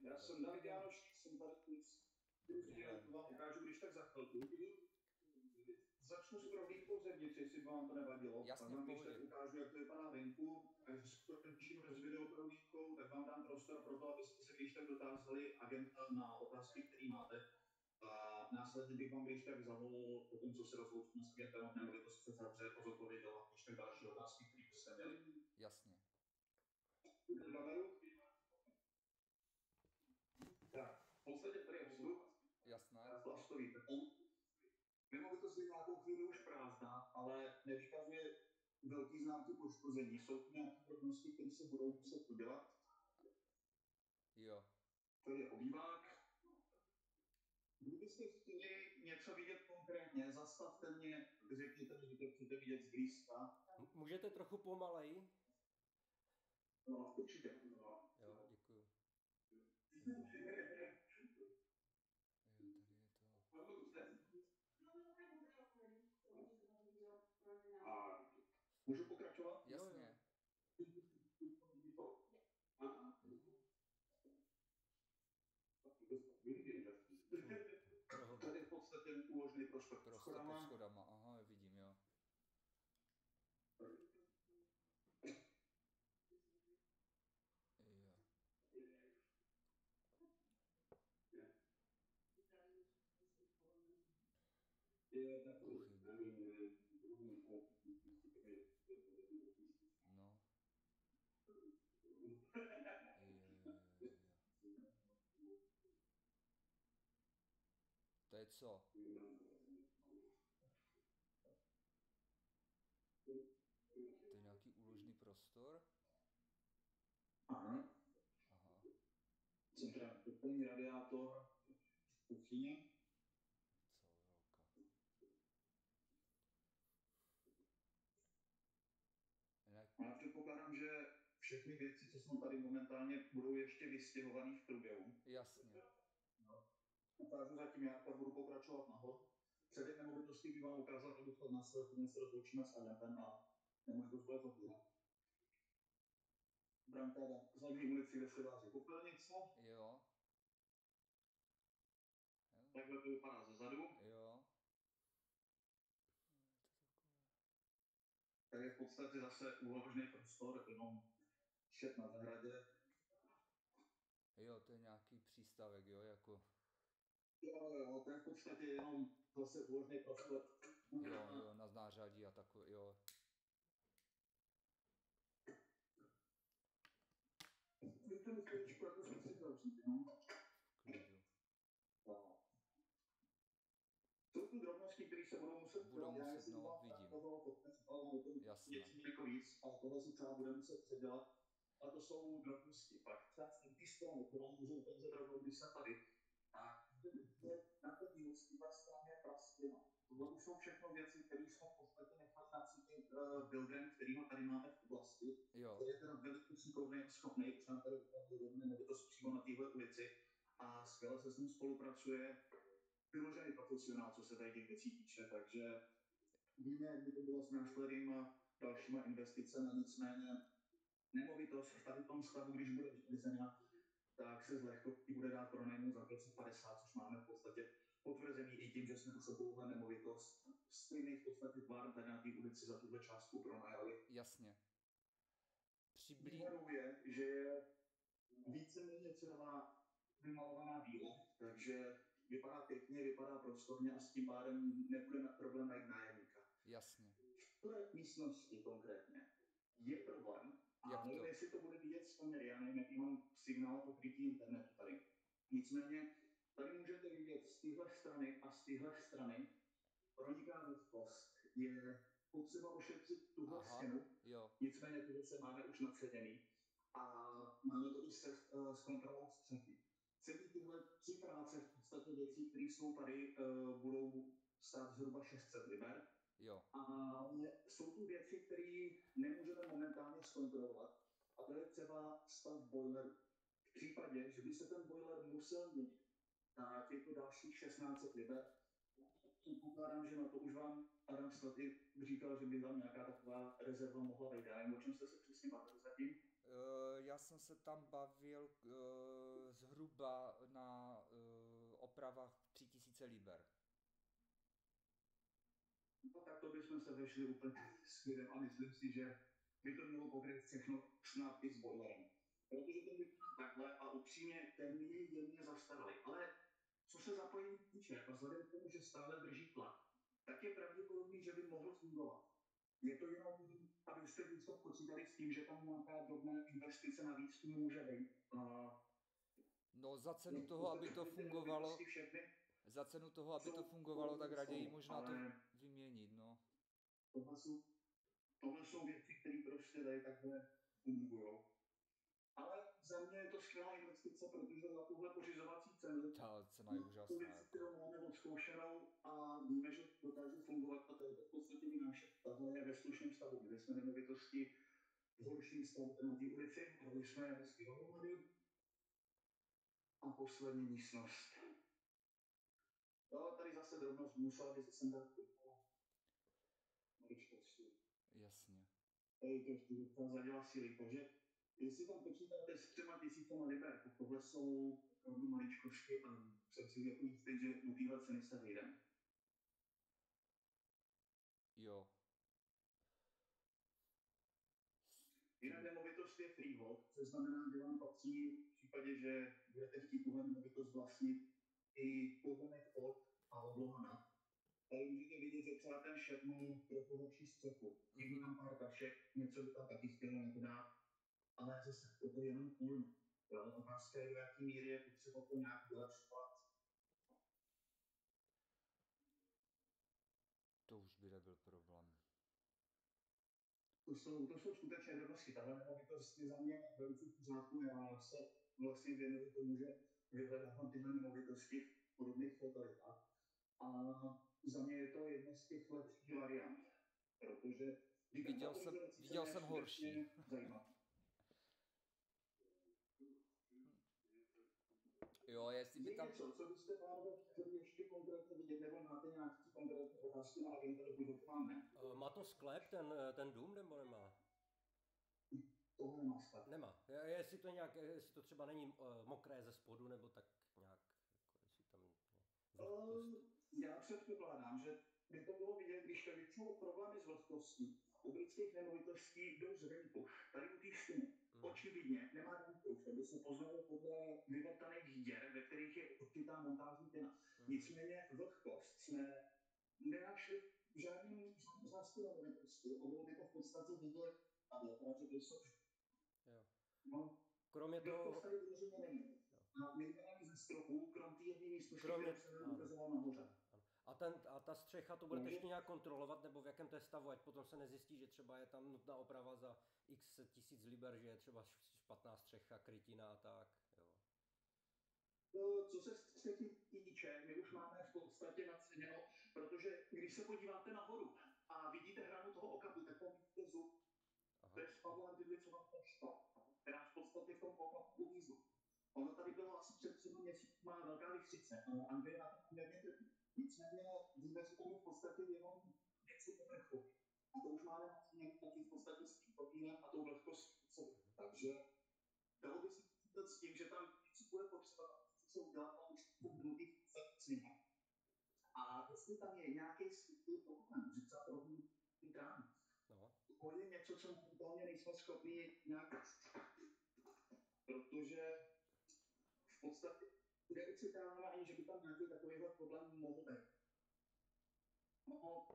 Já jsem David Jánoš, jsem tady vám ukážu, když tak za chvilku. Začnu s prohlídkou zevnitř, jestli by vám to nevadilo. Jasně, Pak vám v když tak pohodě. ukážu, jak to vypadá venku. Až skončím s videoprohlídkou, tak vám dám prostor pro to, abyste se když tak dotázali agenta na otázky, které máte. A následně bych vám když tak zavolal po tom, co se rozloučíme s agentem, nebo to se zavře, odpověděl když tak další otázky, které byste měli. Jasně. Tak, v podstatě tady je vstup. Jasné. Plastový beton. Nemovitost je nějakou chvíli už prázdná, ale nevykazuje velký známky poškození. Jsou to nějaké drobnosti, které se budou muset udělat. Jo. To je obývák. Kdybyste chtěli něco vidět konkrétně, zastavte mě, řekněte mi, že to chcete vidět zblízka. Můžete trochu pomaleji? No, určitě. No. Jo, děkuju. Jo, tady je to. A můžu pokračovat? Jasně. Tady je v podstatě uložený prostor pod Prostě pod schodama. schodama, aha, vidím, jo. Jo. No. Jo. To je co? To je nějaký úložný prostor? Aha. Aha. Centrální radiátor v kuchyni. Co velká. Já předpokládám, že všechny věci, co jsou tady momentálně, budou ještě vystěhované v průběhu. Jasně. No. Ukážu zatím jak, tak budu pokračovat nahoru. Před nemovitostí bych vám ukázal, abych to následně se rozloučíme s agentem a nemovitost bude zavírat. Brankáda v zadní ulici, kde se váží popelnice. Jo. Takhle to vypadá zezadu. Jo. Tak je v podstatě zase úložný prostor, jenom šet na zahradě. Jo, to je nějaký přístavek, jo, jako. Jo, to je v podstatě jenom zase úložný prostor. Jo, na nářadí a takové, jo. Víte mi chvíličku, jako jsme si zavřít, no? V klidu. No. Jsou tu drobnosti, které se budou muset dělat, no, vidím. Jasně. Něco jako víc, ale tohle si třeba budeme muset předělat. A to jsou drobnosti. Pak třeba z té strany, kterou můžeme pouze drobnou, když jsem tady. A na té dílství straně plastina. Tohle už jsou všechno věci, které jsme v podstatě nechali nacítit buildem, kterýho tady máme v oblasti. Jo. Který je teda velice šikovný a schopný, třeba tady nemovitost přímo na téhle ulici. A skvěle se s ním spolupracuje. Vyložený profesionál, co se tady těch věcí týče, takže víme, jak by to bylo s následnýma dalšíma investicemi, nicméně nemovitost v tady tom stavu, když bude vyklizena, tak se z lehkostí bude dát pronajmout za 550, což máme v podstatě potvrzený i tím, že jsme tu sebouhle nemovitost stejný v podstatě tvar tady na té ulici za tuhle částku pronajali. Jasně. Výhodou je, že je víceméně celá vymalovaná bíle, takže vypadá pěkně, vypadá prostorně a s tím pádem nebude problém najít nájemníka. Jasně. V které místnosti konkrétně je problém, a nevím, jestli to bude vidět z kamery, já nevím, jaký mám signál pokrytí internetu tady. Nicméně, tady můžete vidět z téhle strany a z téhle strany proniká vlhkost. Je potřeba ošetřit tuhle stěnu, nicméně tuhle se máme už nadseděný a máme to i s kontrolou střechy. Celý tyhle tři práce v podstatě věcí, které jsou tady, budou stát zhruba 600 liber. Jo. A jsou tu věci, které nemůžeme momentálně zkontrolovat. A to je třeba stav boileru. V případě, že by se ten boiler musel měnit, tak je to dalších 1600 liber. Předpokládám, že na to už vám Adam Slaty říkal, že by tam nějaká taková rezerva mohla být. Já nevím, o čem jste se přesně bavili zatím. Já jsem se tam bavil zhruba na opravách 3000 liber. No tak to bychom se vešli úplně s lidem a myslím si, že by to mělo pokryt všechno snad i s boilerem. Protože ten vypadá takhle a upřímně ten je jemně zastaralý. Ale co se zapojení týče, a vzhledem k tomu, že stále drží tlak, tak je pravděpodobný, že by mohl fungovat. Je to jenom, abyste vždycky počítali s tím, že tam nějaká drobná investice navíc může být. No za cenu toho, aby to fungovalo, tak raději možná to vyměnit, no. Tohle jsou věci, které prostě tady takhle fungují. Ale za mě je to skvělá investice, protože za tuhle pořizovací cenu ta cena je úžasná. Věci, kterou máme odzkoušenou a víme, že dokáže fungovat a to je v podstatě i naše. Tahle je ve slušném stavu, kde jsme nemovitosti v horším stavu na té ulici, kde jsme hezky dohromady. A poslední místnost. No, tady zase drobnost musela by se sem dát maličkosti. Jasně. Tady trošku docela zadělá síly, takže jestli tam počítáte s 3000 liber, tak tohle jsou opravdu maličkosti a jsem si jako jistý, že do téhle ceny se vejdeme. Jo. Jiná nemovitost je freehold, což znamená, že vám patří v případě, že budete chtít tuhle nemovitost vlastnit i pozemek pod a obloha nad. Tady můžete vidět, že třeba ten šep má trochu lepší střechu. Chybí nám pár tašek, něco by tam taky chtělo nedát, ale zase to je jenom půl. Otázka je, do jaký míry je potřeba to nějak vylepšovat. To už by nebyl problém. To jsou skutečně drobnosti. Tahle nemovitost je za mě velice v pořádku. Já se vlastně věnuju tomu, že vyhledávám tyhle nemovitosti v podobných lokalitách. A za mě je to jedna z těch lepších variant, protože viděl jsem horší. Jo, jestli by tam... Co byste pánové chtěli ještě konkrétně vidět, nebo máte nějaký konkrétní otázky na agenta, dokud máme? Má to sklep, ten dům, nebo nemá? Tohle nemá sklep. Nemá. Jestli to třeba není mokré ze spodu, nebo tak nějak, jako jestli tam... Já předpokládám, že by to bylo vidět, když to většinou problémy s vlhkostí u britských nemovitostí jdou zvenku. Tady u té stěny. Očividně nemá damproof, aby se poznalo podle vyvrtaných děr, ve kterých je určitá montážní pěna. Nicméně vlhkost jsme nenašli v žádném zástupě nemovitosti. A bylo by to v podstatě vidět, a že to jsou... No, kromě toho... Vlhkost tady vyloženě není. A nejde ani ze stropu, krom té jedné místnosti, kterou jsem ukazoval nahoře. A ta střecha, to budete ještě nějak kontrolovat, nebo v jakém to je stavu, ať potom se nezjistí, že třeba je tam nutná oprava za x tisíc liber, že je třeba špatná střecha, krytina a tak, jo. Co se střechy týče, my už máme v podstatě naceněno, protože když se podíváte nahoru a vidíte hranu toho okapu, tak tam vidíte zub. To je spadlá vidlicová pešta, která v podstatě v tom okapu uvízla. Ono tady bylo asi před 3 měsíci, má velká vichřice, ale Anglie na to poměrně trpí. Nicméně víme si tomu v podstatě jenom něco povrchu. A to už máme naceněný taky v podstatě s tím kopínem a tou vlhkostí. Takže dalo by se počítat s tím, že tam něco bude potřeba, co se udělat a už to druhý cena. A jestli tam je nějaký skrytý problém, že třeba probí ty trámy, to je něco, co momentálně nejsme schopni nějak protože v podstatě neočekáváme ani, že by tam nějaký takovýhle problém mohl být. No,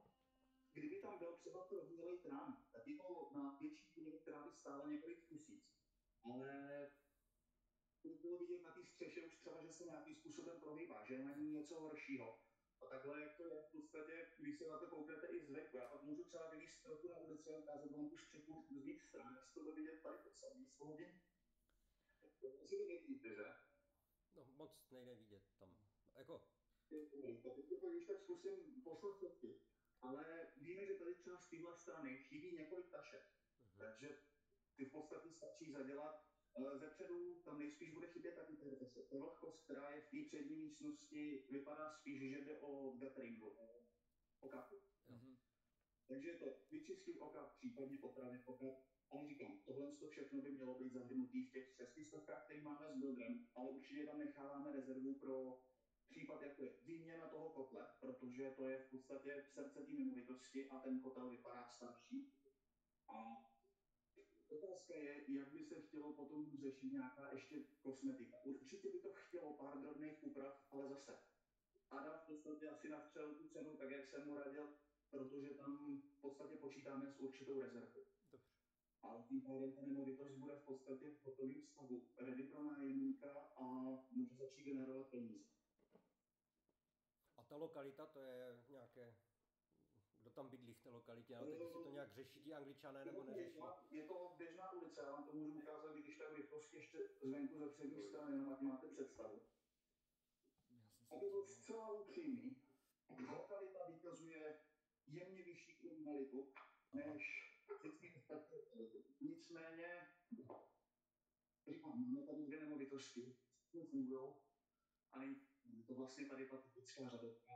kdyby tam byl třeba prohnílej trám, tak je to na větší díry, která by stála několik tisíc. Ale to bylo vidět na té střeše už třeba, že se nějakým způsobem prohýbá, že na ní něco horšího. A takhle, jak to je v podstatě, když se na to kouknete i zvenku, já pak můžu třeba vyvízt trochu na ulici a ukázat vám tu střechu z víc stran, jestli to bude vidět tady pod samý svodě. To asi nevidíte, že? No, moc nejde vidět tam. Jako? Když tak zkusím poslat fotky. Ale víme, že tady třeba z téhle strany chybí několik tašek. Takže ty v podstatě stačí zadělat. Zepředu tam nejspíš bude chybět taky taše. Ta vlhkost, která je v té přední místnosti, vypadá spíš, že jde o gutteringu, o kapu. Takže je to vyčistit oka, případně opravit oka. Ale říkám, tohle všechno by mělo být zahrnutý v těch 600, který máme s buildrem, ale určitě tam necháváme rezervu pro případ, jako je výměna toho kotle, protože to je v podstatě srdce té nemovitosti a ten kotel vypadá starší. A otázka je, jak by se chtělo potom řešit nějaká ještě kosmetika. Určitě by to chtělo pár drobných úprav, ale zase Adam v podstatě asi nastřelil tu cenu tak, jak jsem mu radil, protože tam v podstatě počítáme s určitou rezervou. Dobře. Ale tím pádem ta nemovitost bude v podstatě v hotovém stavu, ready pro nájemníka a může začít generovat peníze. A ta lokalita, to je nějaké, kdo tam bydlí v té lokalitě, ale teď si to nějak řeší ti Angličané nebo neřeší? Je to běžná ulice, já vám to můžu ukázat, když tak v rychlosti ještě zvenku ze přední strany, jenom ať máte představu. Aby byl zcela upřímný, lokalita vykazuje jemně vyšší kriminalitu než všechny ostatní lokality. Nicméně, říkám, máme tady 2 nemovitosti, které fungují a je to vlastně tady ta typická řadovka.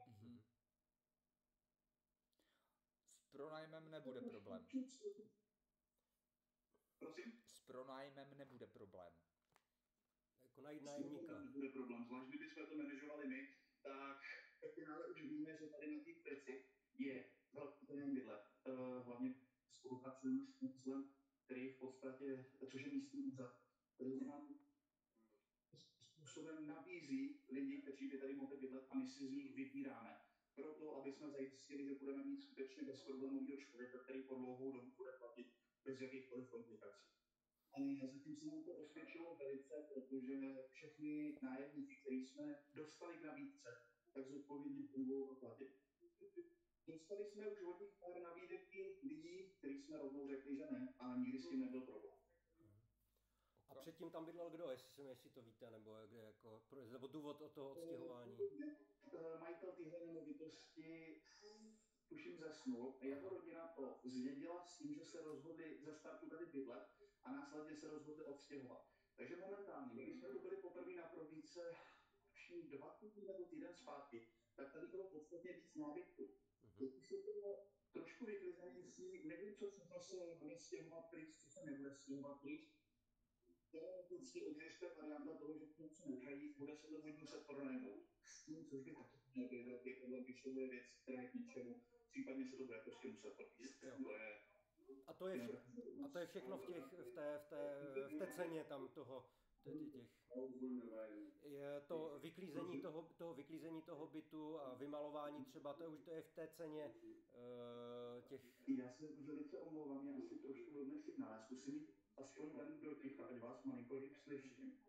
S pronájmem nebude problém. Prosím? S pronájmem nebude problém. Jako najít nájemníka. Nebude problém, zvlášť kdybychom to manažovali my, tak v finále už víme, že tady na té peci je velký ten bydlet. Hlavně spolupracujeme s Kunzlem, který v podstatě, což je místní úřad, který nám způsobem nabízí lidi, kteří by tady mohli bydlet a my si z nich vybíráme. Proto, aby jsme zajistili, že budeme mít skutečně bezproblémového člověka, který po dlouhou dobu bude platit bez jakýchkoliv komplikací. Ale zatím se nám to osvědčilo velice, protože všechny nájemníky, který jsme dostali k nabídce, tak zodpovědně fungují a platí. Dostali jsme už od nich pár nabídek lidí, kteří jsme rovnou řekli, že ne, a nikdy s tím nebyl problém. A předtím tam bydlel kdo, jestli to víte, nebo důvod od toho odstěhování? Majitel téhle nemovitosti tuším zesnul. Jeho rodina to zdědila s tím, že se rozhodli ze startu tady bydlet a následně se rozhodli odstěhovat. Takže momentálně, když jsme tu byli poprvé na prohlídce 2 týdny nebo týden zpátky, tak tady bylo podstatně víc nábytku. Teď už je to trošku vyklizený, nevím, co všechno se bude stěhovat pryč, co se nebude stěhovat pryč. Teoreticky existuje varianta toho, že to něco nechají, bude se to buď muset pronajmout s tím, což by taky měl být velký problém, když to bude věc, která je k ničemu, případně se to bude prostě muset podpíst. A to je všechno v té ceně tam je to vyklízení toho bytu a vymalování třeba, to je v té ceně těch... Já se velice omlouvám, já asi trošku blbý signál, já zkusím jít aspoň ten do ticha, ať vás malinko líp slyším.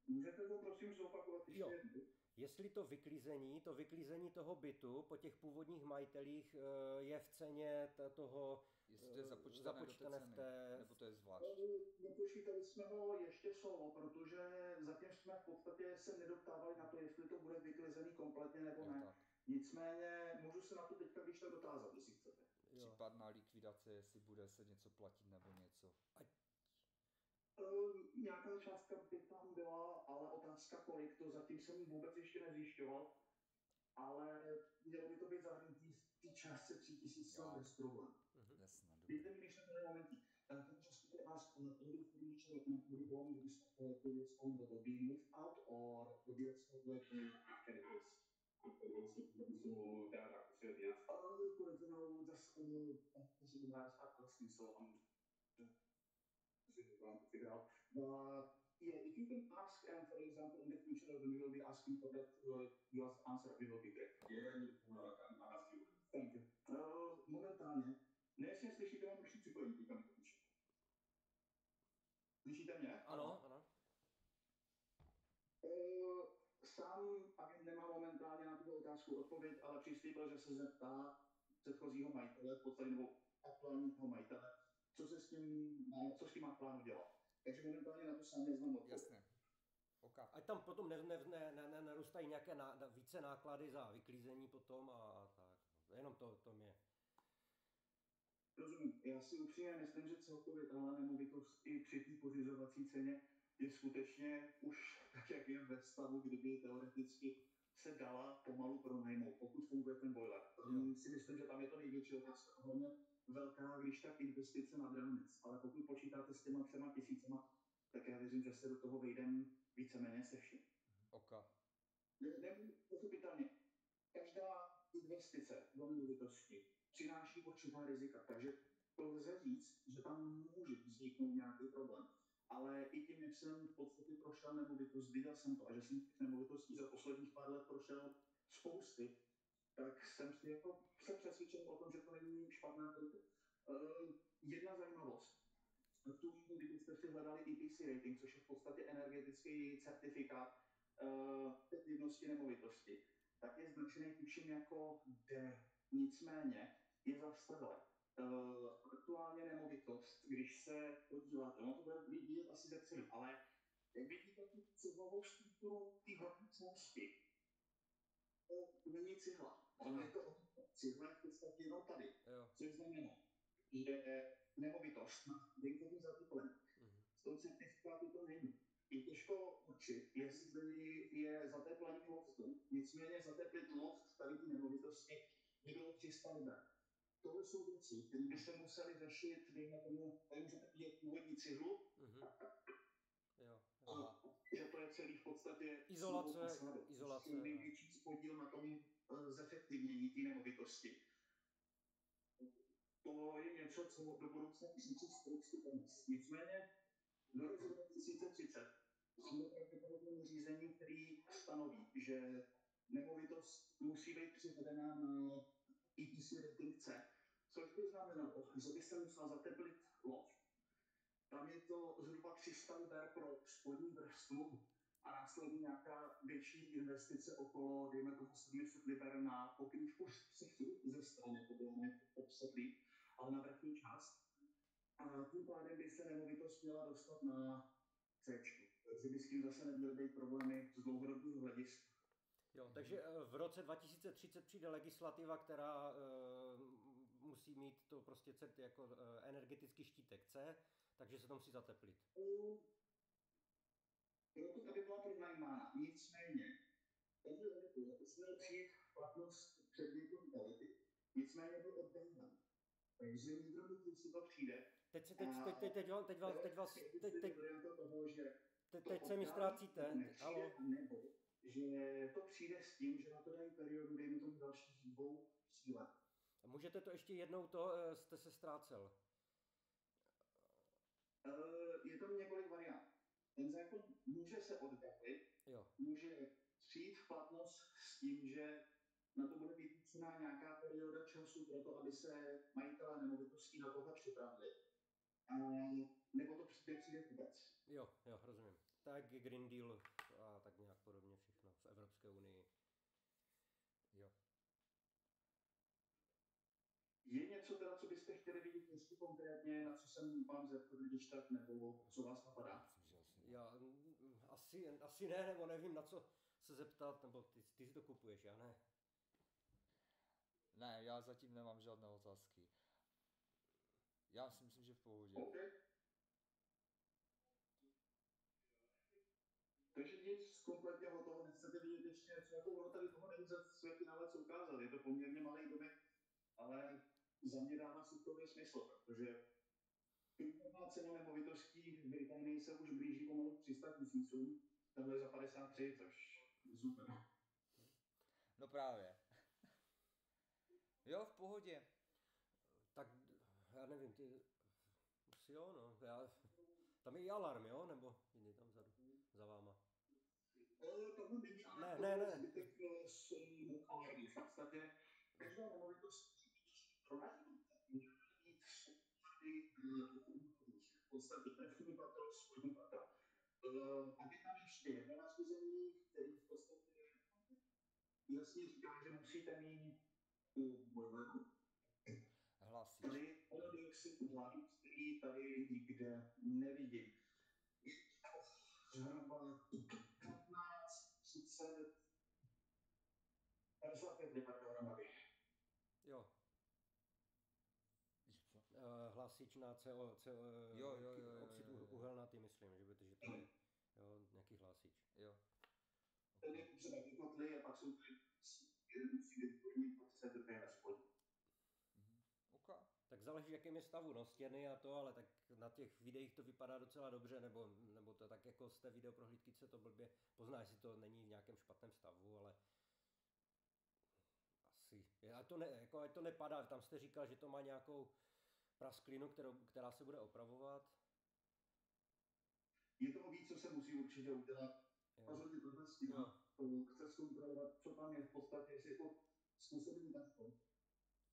Můžete to prosím zopakovat ještě jednou? Jestli to vyklízení toho bytu po těch původních majitelích je v ceně toho... Jestli to je započítané do té ceny, nebo to je zvlášť? Nepočítali jsme ho ještě solo, protože zatím jsme v podstatě se nedoptávali na to, jestli to bude vyklizený kompletně nebo ne. Tak. Nicméně můžu se na to teďka když tak dotázat, jestli chcete. Případná likvidace, jestli bude se něco platit nebo něco. Nějaká částka by tam byla, ale otázka kolik, to zatím jsem vůbec ještě nezjišťoval, ale mělo by to být zahrnutý v té částce 3000 bez problém. Jasně, dobrý. Víte, když se to momentí, ten just ask every furniture and every one of these collectors on the being moved out or the deals of the categories. So there are serious. For example, just possible has asking, so I'm trying to figure out. But yeah, if you can ask, and for example, in the future when we will be asking for that, your answer will be great. Yeah, I'm asking. Thank you. Momentálně. Ne, jestli slyšíte, mám trošku připojení, teďka mi to píše. Slyšíte mě? Ano. Sám agent nemá momentálně na tuto otázku odpověď, ale přislíbil, že se zeptá předchozího majitele, v podstatě nebo aktuálního majitele, co s tím má v plánu dělat. Takže momentálně na to sám neznám odpověď. Jasně. Okay. Ať tam potom nerůstají nějaké více náklady za vyklízení potom a tak. Jenom to mě... Rozumím. Já si upřímně myslím, že celkově tahle nemovitost i při té pořizovací ceně je skutečně už tak, jak je ve stavu, kdyby teoreticky se dala pomalu pronajmout, pokud funguje ten boiler. Si myslím, že tam je to největší otázka. Hlavně velká, když tak investice nad rámec. Ale pokud počítáte s těma 3 000, tak já věřím, že se do toho vejdem víceméně se vším. Pochopitelně, každá investice do nemovitosti přináší určitá rizika, takže to lze říct, že tam může vzniknout nějaký problém. Ale i tím, jak jsem v podstatě prošel nemovitost, viděl jsem to, a že jsem těch nemovitostí za posledních pár let prošel spousty, tak jsem přesvědčen o tom, že to není špatná koupě. Jedna zajímavost. Kdybyste si hledali EPC rating, což je v podstatě energetický certifikát efektivnosti nemovitosti, tak je značený tuším jako D. Nicméně je zastaralé. Aktuálně nemovitost, když se podíváte, to bude vidět asi ze ceny, ale jak vidíte tu cihlovou strukturu té horní části, to není cihla. Ono je to cihla v podstatě jenom tady. Což znamená, že nemovitost má venkovní zateplení. V tom certifikátu to není. Je těžko určit, jestli je zateplení loftu, nicméně zateplit loft tady ty nemovitosti nebylo 300 liber. Tohle jsou věci, které byste museli řešit, dejme tomu, tady můžete vidět původní cihlu, že to je celý v podstatě izolace. Největší podíl na tom zefektivnění té nemovitosti. To je něco, co do budoucna píšící spoustu peněz. Nicméně do roku 2030 jsme pravděpodobně řízení, který stanoví, že nemovitost musí být přivedena na EPC rating C, což by znamenalo, že by se musel zateplit loft. Tam je to zhruba 300 liber pro spodní vrstvu a následně nějaká větší investice okolo, dejme tomu 700 liber na pokrývku střechy ze strany, to bylo obsedlý, ale na vrchní část. A tím pádem by se nemovitost měla dostat na C. Takže by s tím zase neměly být problémy z dlouhodobého hlediska. Jo, takže v roce 2030 přijde legislativa, která musí mít to prostě jako energetický štítek C, takže se to musí zateplit. Proto aby byla pronajímána. Nicméně, tenhle legislativa usměl přijít platnost před několika lety. Nicméně byl oddán. Takže nikdo neví, jestli to přijde. Teď se mi ztrácíte. Nebo že to přijde s tím, že na to dají periodu, dejme tomu dalších 2-3 let. Můžete to ještě jednou, jste se ztrácel. Je tam několik variant. Ten zákon může se oddálit, může přijít v platnost s tím, že na to bude vytvořená nějaká perioda času pro to, aby se majitelé nemovitostí na tohle připravili. Nebo to přijde vůbec. Jo, rozumím. Tak Green Deal a tak nějak podobně všechno v Evropské unii. Jo. Je něco teda, co byste chtěli vidět ještě konkrétně, na co jsem vám zeptat, když tak, nebo co vás napadá? Já asi ne, nebo nevím, na co se zeptat, nebo ty si to kupuješ, já ne. Ne, já zatím nemám žádné otázky. Já si myslím, že v pohodě. Okay. Takže nic kompletně hotovo, nechcete vidět ještě něco, jako ono tady toho není za světinálec ukázat, je to poměrně malý domek, ale za mě dává super smysl, protože průměrná cena nemovitostí v Británii se už blíží pomalu 300 000, tohle je za 53, což je super. No právě. Jo, v pohodě. Tak já nevím, ty asi jo, no. Tam je i alarm, jo? Nebo jiný tam vzadu, za váma? Tohle není alarm, ne. zbytek jsou alarmy. V podstatě každá nemovitost pronajímá může mít v podstatě první patro, spodní patro. Pak je tam ještě jedno nařízení, který v podstatě jasně říká, že musíte mít Hlasíš. tady dioxid uhlíku, který tady nikde nevidím. Zhruba 15, 30, 55 liber dohromady. Jo. Hlasič na oxid uhelnatý, myslím, že to je nějaký hlasič. Jo. Ten je potřeba ty kotly a pak jsou tady jeden musí být první, pak se druhé až spodní. OK. Tak záleží, jakým je stavu, no, stěny a to, ale tak na těch videích to vypadá docela dobře, nebo to tak jako z té videoprohlídky se to blbě pozná, jestli to není v nějakém špatném stavu, ale asi, ať to nepadá, tam jste říkal, že to má nějakou prasklinu, která se bude opravovat. Je toho víc, co se musí určitě udělat. Rozhodně tohle stíhá. Chce se upravovat, co tam je v podstatě, jestli je to způsobení takto.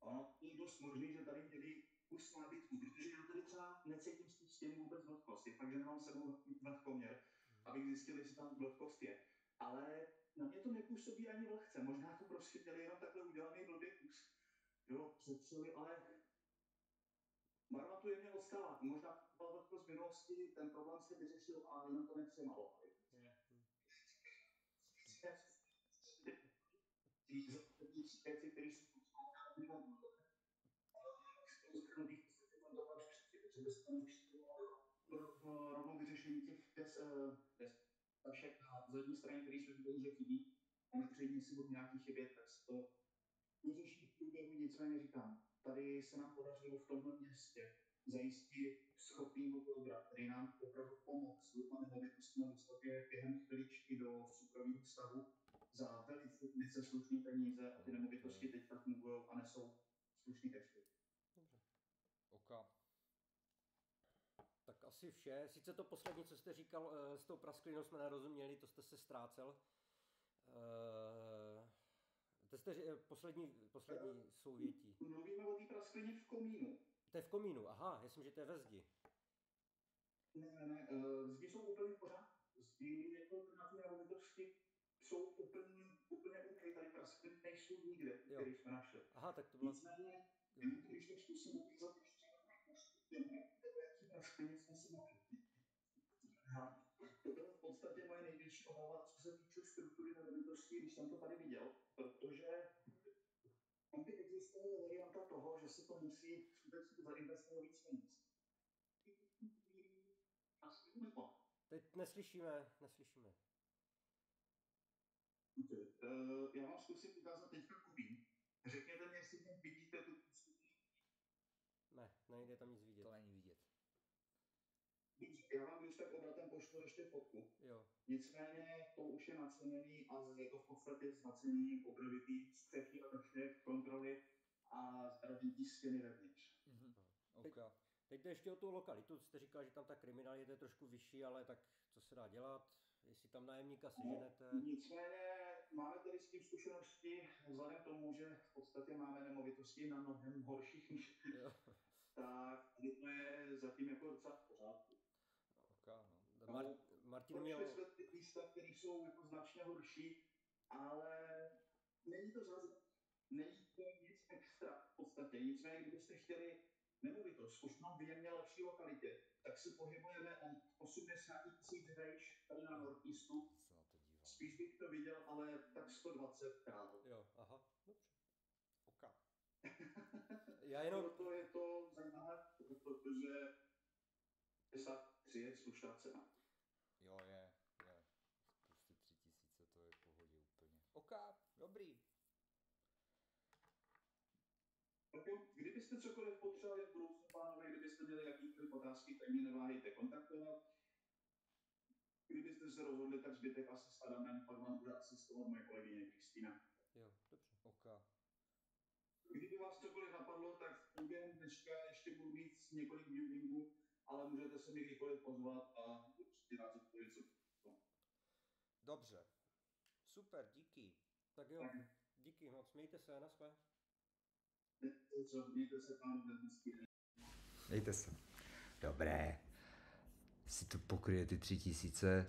Ano, je dost možný, že tady měli kus nábytku, protože já tady třeba necítím z té stěny vůbec vlhkost. Je fakt, že nemám sebou vlhkoměr, abych zjistil, jestli tam vlhkost je. Ale na mě to nepůsobí ani vlhce. Možná to prostě měli jenom takhle udělaný blbý kus. Jo, přetřeli, ale barva tu jemně odstala. Možná byla vlhkost v minulosti, ten problém se vyřešil a jenom to nepřemalo. Věci, které jsou rovnou vyřešení těch tašek na zadní straně, které jsou viděli, že chybí, a na přední si budou nějaký chybět, tak se to vyřeší v průběhu. Nicméně říkám, tady se nám podařilo v tomhle městě zajistit schopného blogra, který nám opravdu pomohl s nemovitostmi dostat je během chviličky do suprového stavu za velice slušné peníze a ty nemovitosti teďka fungují a nesou slušný cashflow. OK. Tak asi vše. Sice to poslední, co jste říkal, s tou prasklinou jsme nerozuměli, to jste se ztrácel. To jste poslední souvětí. Mluvíme o té prasklině v komínu. To je v komínu, aha, já myslím, že to je ve zdi. Ne, zdi jsou úplně v pořádku. Zdi jako na té nemovitosti jsou úplně OK, tady praskliny nejsou nikde, které jsme našli. Aha, tak to bylo... Nicméně, když to zkusím ukázat ještě jaký prasklině jsme si mohli. To byla v podstatě moje největší obava, co se týče struktury nemovitosti, když jsem to tady viděl, protože tam by existovala varianta toho, že se to musí skutečně zainvestovat víc peněz. Teď neslyšíme. Já vám zkusím ukázat teďka komín. Řekněte mi, jestli tam vidíte tu Ne, nejde tam nic vidět. To není vidět. Já vám když tak obratem pošlu ještě fotku. Jo. Nicméně to už je naceněný a je to v podstatě s naceněním obrovitý střechy a všech kontroly a zraditý stěny vevnitř. OK. Teď jde ještě o tu lokalitu, jste říkal, že tam ta kriminalita je trošku vyšší, ale tak co se dá dělat, jestli tam nájemníka seženete? Nicméně máme tady s tím zkušenosti, vzhledem k tomu, že v podstatě máme nemovitosti na mnohem horších než tak to je zatím jako docela v pořádku. Okay, Martin měl... Prošli jsme ty místa, které jsou jako značně horší, ale není to zase, není to nic extra v podstatě. Nicméně, kdybyste chtěli nemovitost už na výjemně lepší lokalitě, tak se pohybujeme od 80 000 vejš tady na Northeastu. Spíš bych to viděl, ale tak 120 krát. Jo, aha, dobře. OK. Já jenom... Proto je to zajímavé, protože 53 je slušná cena. Jo, je. Prostě 3000, to je v pohodě úplně. OK, dobrý. Kdybyste cokoliv potřebovali v budoucnu, pánové, kdybyste měli jakýkoliv otázky, tak mě neváhejte kontaktovat. Kdybyste se rozhodli, tak zbytek asi s Adamem, pak vám bude asistovat moje kolegyně Kristýna. Jo, dobře. OK. Kdyby vás cokoliv napadlo, tak během dneška ještě budu mít několik viewingů, ale můžete se mi kdykoliv pozvat a určitě rád zodpovím, co. Dobře. Super, díky. Tak jo, díky moc, mějte se, naschle. Mějte se, pánové, hezký den. Mějte se. Dobré. Si to pokryje ty 3000.